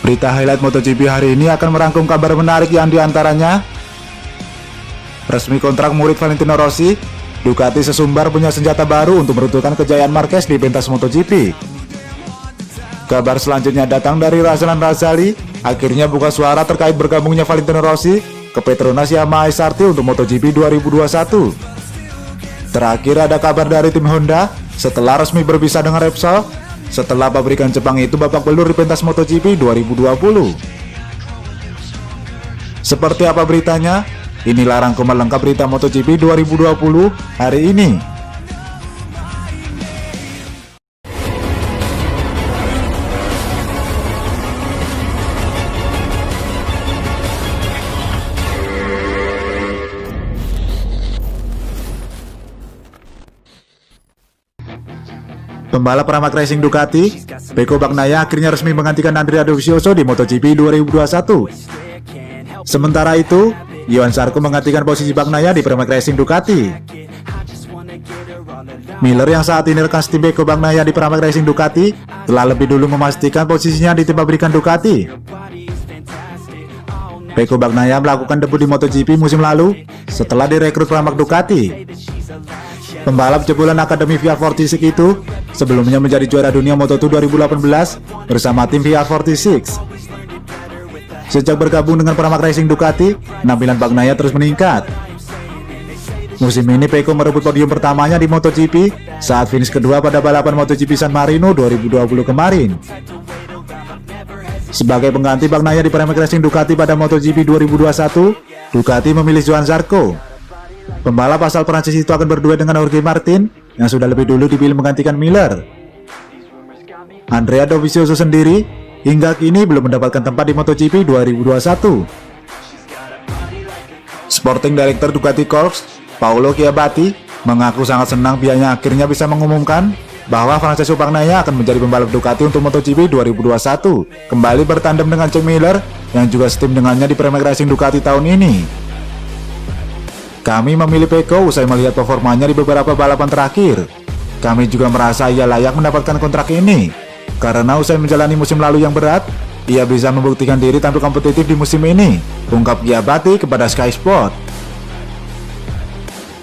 Berita highlight MotoGP hari ini akan merangkum kabar menarik yang diantaranya: resmi kontrak murid Valentino Rossi, Ducati sesumbar punya senjata baru untuk meruntuhkan kejayaan Marquez di pentas MotoGP. Kabar selanjutnya datang dari Razlan Razali, akhirnya buka suara terkait bergabungnya Valentino Rossi ke Petronas Yamaha SRT untuk MotoGP 2021. Terakhir ada kabar dari tim Honda, setelah resmi berpisah dengan Repsol, setelah pabrikan Jepang itu babak belur di pentas MotoGP 2020. Seperti apa beritanya? Inilah rangkuman lengkap berita MotoGP 2020 hari ini. Pembalap Pramac Racing Ducati, Pecco Bagnaia akhirnya resmi menggantikan Andrea Dovizioso di MotoGP 2021. Sementara itu, Johan Zarco menggantikan posisi Bagnaia di Pramac Racing Ducati. Miller yang saat ini rekan tim Pecco Bagnaia di Pramac Racing Ducati telah lebih dulu memastikan posisinya di tim pabrikan Ducati. Pecco Bagnaia melakukan debut di MotoGP musim lalu setelah direkrut Pramac Ducati. Pembalap jebolan Akademi VR46 itu sebelumnya menjadi juara dunia Moto2 2018 bersama tim VR46. Sejak bergabung dengan Pramac Racing Ducati, penampilan Bagnaia terus meningkat. Musim ini Pecco merebut podium pertamanya di MotoGP saat finish kedua pada balapan MotoGP San Marino 2020 kemarin. Sebagai pengganti Bagnaia di Pramac Racing Ducati pada MotoGP 2021, Ducati memilih Johan Zarco. Pembalap asal Prancis itu akan berduet dengan Jorge Martin yang sudah lebih dulu dipilih menggantikan Miller. Andrea Dovizioso sendiri hingga kini belum mendapatkan tempat di MotoGP 2021. Sporting Director Ducati Corps, Paolo Chiabatti, mengaku sangat senang pihaknya akhirnya bisa mengumumkan bahwa Francesco Bagnaia akan menjadi pembalap Ducati untuk MotoGP 2021, kembali bertandem dengan Jack Miller yang juga setim dengannya di Pramac Racing Ducati tahun ini. Kami memilih Pecco usai melihat performanya di beberapa balapan terakhir. Kami juga merasa ia layak mendapatkan kontrak ini, karena usai menjalani musim lalu yang berat, ia bisa membuktikan diri tampil kompetitif di musim ini, ungkap Chiabatti kepada Sky Sport.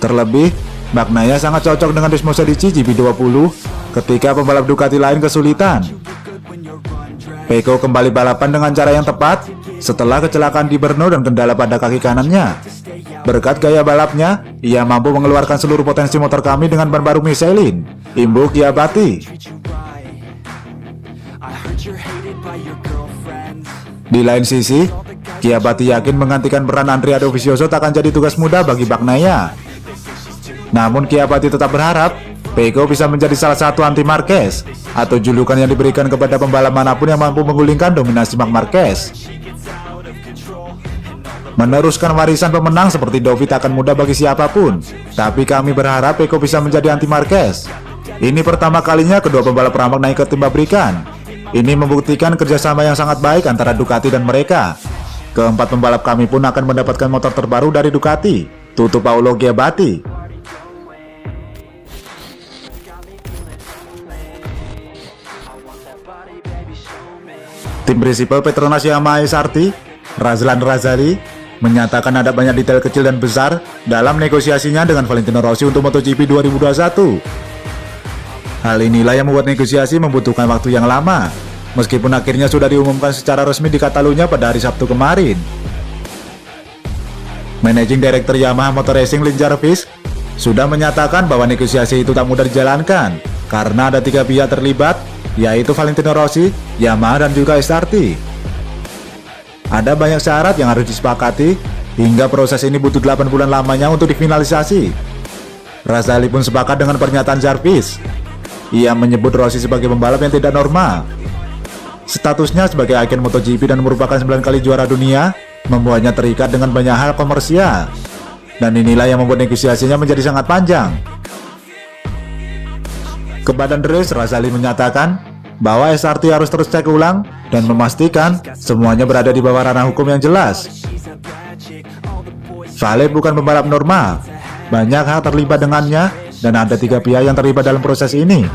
Terlebih, Bagnaia sangat cocok dengan Desmosed di GP20 ketika pembalap Ducati lain kesulitan. Pecco kembali balapan dengan cara yang tepat setelah kecelakaan di Brno dan kendala pada kaki kanannya. Berkat gaya balapnya, ia mampu mengeluarkan seluruh potensi motor kami dengan ban baru Michelin, imbuk Chiabatti. Di lain sisi, Chiabatti yakin menggantikan peran Andrea Dovizioso tak akan jadi tugas mudah bagi Bagnaia. Namun Chiabatti tetap berharap Pecco bisa menjadi salah satu anti Marquez, atau julukan yang diberikan kepada pembalap manapun yang mampu menggulingkan dominasi Marc Marquez. Meneruskan warisan pemenang seperti Dovi tak akan mudah bagi siapapun, tapi kami berharap Pecco bisa menjadi anti Marquez. Ini pertama kalinya kedua pembalap Pramac naik ke tim pabrikan. Ini membuktikan kerjasama yang sangat baik antara Ducati dan mereka. Keempat pembalap kami pun akan mendapatkan motor terbaru dari Ducati, tutup Paolo Chiabatti. Tim prinsipal Petronas Yamaha SRT, Razlan Razali, menyatakan ada banyak detail kecil dan besar dalam negosiasinya dengan Valentino Rossi untuk MotoGP 2021. Hal inilah yang membuat negosiasi membutuhkan waktu yang lama, meskipun akhirnya sudah diumumkan secara resmi di Catalunya pada hari Sabtu kemarin. Managing Director Yamaha Motor Racing Lin Jarvis sudah menyatakan bahwa negosiasi itu tak mudah dijalankan karena ada 3 pihak terlibat, yaitu Valentino Rossi, Yamaha, dan juga SRT. Ada banyak syarat yang harus disepakati, hingga proses ini butuh 8 bulan lamanya untuk difinalisasi. Razali pun sepakat dengan pernyataan Jarvis. Ia menyebut Rossi sebagai pembalap yang tidak normal. Statusnya sebagai agen MotoGP dan merupakan 9 kali juara dunia, membuatnya terikat dengan banyak hal komersial. Dan inilah yang membuat negosiasinya menjadi sangat panjang. Kepada The Race, Razali menyatakan bahwa SRT harus terus cek ulang dan memastikan semuanya berada di bawah ranah hukum yang jelas. Vale bukan pembalap normal, banyak hal terlibat dengannya dan ada 3 pihak yang terlibat dalam proses ini.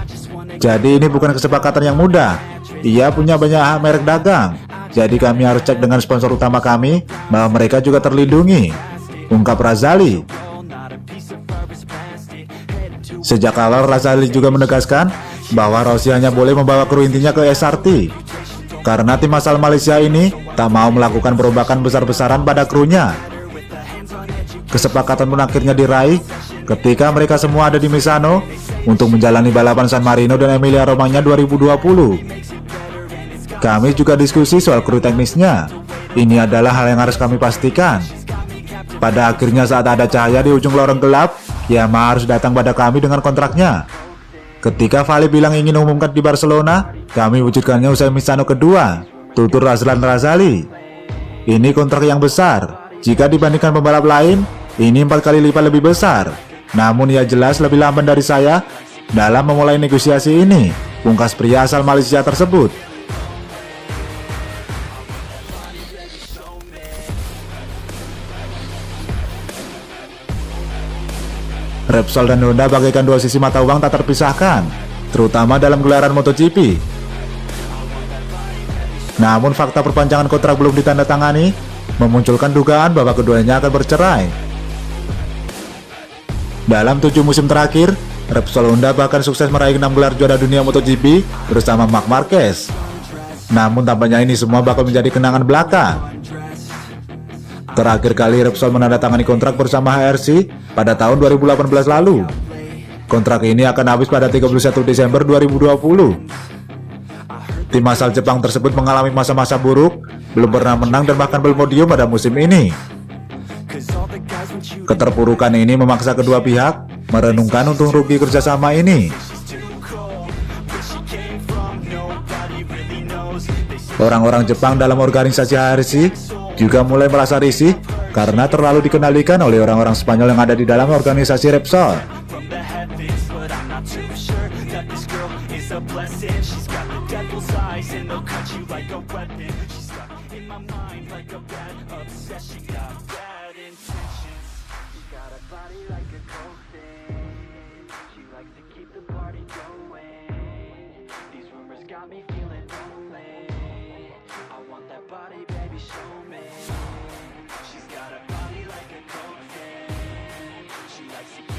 Jadi ini bukan kesepakatan yang mudah. Ia punya banyak hak merek dagang. Jadi kami harus cek dengan sponsor utama kami bahwa mereka juga terlindungi, ungkap Razali. Sejak awal Razali juga menegaskan bahwa Rossi hanya boleh membawa kru intinya ke SRT karena tim asal Malaysia ini tak mau melakukan perombakan besar-besaran pada krunya. Kesepakatan pun akhirnya diraih ketika mereka semua ada di Misano untuk menjalani balapan San Marino dan Emilia Romagna 2020. Kami juga diskusi soal kru teknisnya. Ini adalah hal yang harus kami pastikan. Pada akhirnya saat ada cahaya di ujung lorong gelap, Yamaha harus datang pada kami dengan kontraknya. Ketika Vali bilang ingin umumkan di Barcelona, kami wujudkannya usai Misano kedua, tutur Razlan Razali. Ini kontrak yang besar. Jika dibandingkan pembalap lain, ini 4 kali lipat lebih besar. Namun ia jelas lebih lamban dari saya dalam memulai negosiasi ini, pungkas pria asal Malaysia tersebut. Repsol dan Honda bagaikan dua sisi mata uang tak terpisahkan, terutama dalam gelaran MotoGP. Namun fakta perpanjangan kontrak belum ditandatangani memunculkan dugaan bahwa keduanya akan bercerai. Dalam 7 musim terakhir, Repsol Honda bahkan sukses meraih 6 gelar juara dunia MotoGP bersama Marc Marquez. Namun tampaknya ini semua bakal menjadi kenangan belaka. Terakhir kali Repsol menandatangani kontrak bersama HRC pada tahun 2018 lalu. Kontrak ini akan habis pada 31 Desember 2020. Tim asal Jepang tersebut mengalami masa-masa buruk, belum pernah menang dan bahkan belum podium pada musim ini. Keterpurukan ini memaksa kedua pihak merenungkan untung rugi kerjasama ini. Orang-orang Jepang dalam organisasi HRC juga mulai merasa risih karena terlalu dikendalikan oleh orang-orang Spanyol yang ada di dalam organisasi Repsol. She's got a body like a coke fan. She likes to